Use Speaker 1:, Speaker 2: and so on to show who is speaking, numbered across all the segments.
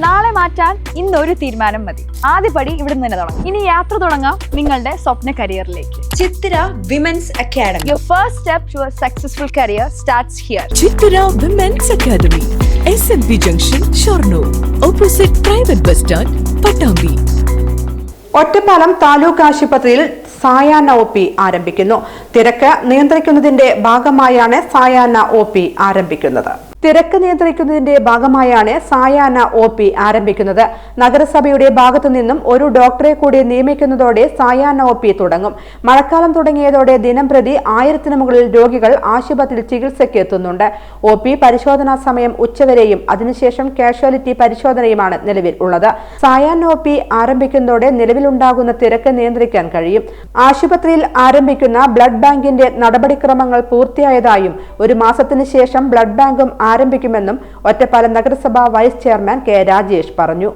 Speaker 1: നാളെ മാറ്റാൻ ഇന്നൊരു തീരുമാനം മതി. ആദ്യപടി ഇവിടെ നിന്ന് തന്നെ തുടങ്ങാം. ഇനി യാത്ര തുടങ്ങാം നിങ്ങളുടെ സ്വപ്ന കരിയറിലേക്ക്.
Speaker 2: Chitra women's academy.
Speaker 1: Your first step to a successful career starts here.
Speaker 3: Chitra women's academy, SMP junction, Shoranur, opposite private bus stand, Pattambi.
Speaker 4: Ottapalam taluk ആശുപത്രിയിൽ സായാഹ്ന OP ആരംഭിക്കുന്നു. തിരക്ക് നിയന്ത്രിക്കുന്നതിന്റെ ഭാഗമായാണ് സായാഹ്ന OP ആരംഭിക്കുന്നത്. നഗരസഭയുടെ ഭാഗത്തു നിന്നും ഒരു ഡോക്ടറെ കൂടി നിയമിക്കുന്നതോടെ സായാഹ്ന OP തുടങ്ങും. മഴക്കാലം തുടങ്ങിയതോടെ ദിനംപ്രതി 1000-ന് മുകളിൽ രോഗികൾ ആശുപത്രിയിൽ ചികിത്സയ്ക്ക് എത്തുന്നുണ്ട്. OP പരിശോധനാ സമയം ഉച്ചവരെയും അതിനുശേഷം കാഷ്വാലിറ്റി പരിശോധനയുമാണ് നിലവിൽ ഉള്ളത്. സായാഹ്ന OP ആരംഭിക്കുന്നതോടെ നിലവിലുണ്ടാകുന്ന തിരക്ക് നിയന്ത്രിക്കാൻ കഴിയും. ആശുപത്രിയിൽ ആരംഭിക്കുന്ന ബ്ലഡ് ബാങ്കിന്റെ നടപടിക്രമങ്ങൾ പൂർത്തിയായതായും 1 മാസത്തിന് ശേഷം ബ്ലഡ് ബാങ്കും ആരംഭിക്കുമെന്നും ഒറ്റപ്പാലം നഗരസഭ വൈസ് ചെയർമാൻ കെ രാജേഷ് പറഞ്ഞു.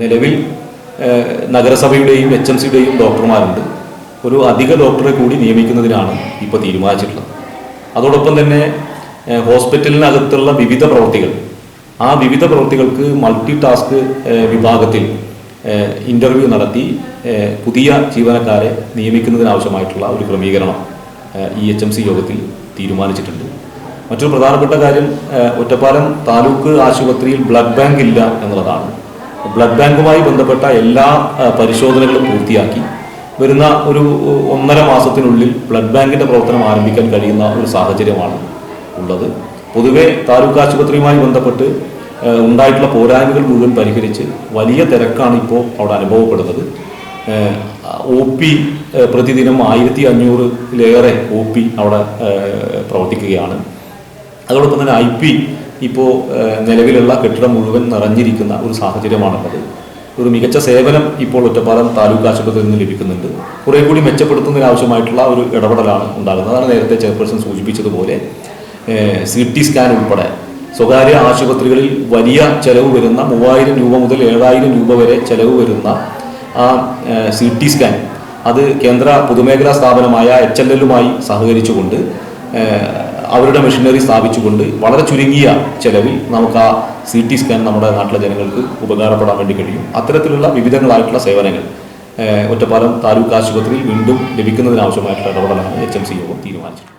Speaker 5: നിലവിൽ നഗരസഭയുടെയും HMCയുടെയും ഡോക്ടർമാരുണ്ട്. ഒരു അധിക ഡോക്ടറെ കൂടി നിയമിക്കുന്നതിനാണ് ഇപ്പോൾ തീരുമാനിച്ചിട്ടുള്ളത്. അതോടൊപ്പം തന്നെ ഹോസ്പിറ്റലിനകത്തുള്ള വിവിധ പ്രവൃത്തികൾക്ക് മൾട്ടി ടാസ്ക് വിഭാഗത്തിൽ ഇന്റർവ്യൂ നടത്തി പുതിയ ജീവനക്കാരെ നിയമിക്കുന്നതിനാവശ്യമായിട്ടുള്ള ഒരു ക്രമീകരണം ഈ HMC യോഗത്തിൽ തീരുമാനിച്ചിട്ടുണ്ട്. മറ്റൊരു പ്രധാനപ്പെട്ട കാര്യം, ഒറ്റപ്പാലം താലൂക്ക് ആശുപത്രിയിൽ ബ്ലഡ് ബാങ്ക് ഇല്ല എന്നുള്ളതാണ്. ബ്ലഡ് ബാങ്കുമായി ബന്ധപ്പെട്ട എല്ലാ പരിശോധനകളും പൂർത്തിയാക്കി വരുന്ന ഒരു 1.5 മാസത്തിനുള്ളിൽ ബ്ലഡ് ബാങ്കിന്റെ പ്രവർത്തനം ആരംഭിക്കാൻ കഴിയുന്ന ഒരു സാഹചര്യമാണ് ഉള്ളത്. പൊതുവെ താലൂക്ക് ആശുപത്രിയുമായി ബന്ധപ്പെട്ട് ഉണ്ടായിട്ടുള്ള പോരായ്മകൾ മുഴുവൻ പരിഹരിച്ച് വലിയ തിരക്കാണ് ഇപ്പോൾ അവിടെ അനുഭവപ്പെടുന്നത്. OP പ്രതിദിനം 1500-ലേറെ OP അവിടെ പ്രവർത്തിക്കുകയാണ്. അതോടൊപ്പം തന്നെ IP ഇപ്പോൾ നിലവിലുള്ള കെട്ടിടം മുഴുവൻ നിറഞ്ഞിരിക്കുന്ന ഒരു സാഹചര്യമാണുള്ളത്. ഒരു മികച്ച സേവനം ഇപ്പോൾ ഒറ്റപ്പാലം താലൂക്ക് ആശുപത്രിയിൽ നിന്ന് ലഭിക്കുന്നുണ്ട്. കുറേ കൂടി മെച്ചപ്പെടുത്തുന്നതിനാവശ്യമായിട്ടുള്ള ഒരു ഇടപെടലാണ് ഉണ്ടാകുന്നത്. അതാണ് നേരത്തെ ചെയർപേഴ്സൺ സൂചിപ്പിച്ചതുപോലെ CT സ്കാൻ ഉൾപ്പെടെ സ്വകാര്യ ആശുപത്രികളിൽ വലിയ ചെലവ് വരുന്ന 3000 രൂപ മുതൽ 7000 രൂപ വരെ ചെലവ് വരുന്ന ആ CT സ്കാൻ അത് കേന്ദ്ര പൊതുമേഖലാ സ്ഥാപനമായ HLL-മായി സഹകരിച്ചുകൊണ്ട് അവരുടെ മെഷീനറി സ്ഥാപിച്ചുകൊണ്ട് വളരെ ചുരുങ്ങിയ ചെലവിൽ നമുക്ക് ആ CT സ്കാൻ നമ്മുടെ നാട്ടിലെ ജനങ്ങൾക്ക് ഉപകാരപ്പെടാൻ വേണ്ടി കഴിയും. അത്തരത്തിലുള്ള വിവിധങ്ങളായിട്ടുള്ള സേവനങ്ങൾ ഒറ്റപ്പാലം താലൂക്ക് ആശുപത്രിയിൽ വീണ്ടും ലഭിക്കുന്നതിനാവശ്യമായിട്ടുള്ള ഇടപെടലാണ് HMC യോഗം തീരുമാനിച്ചത്.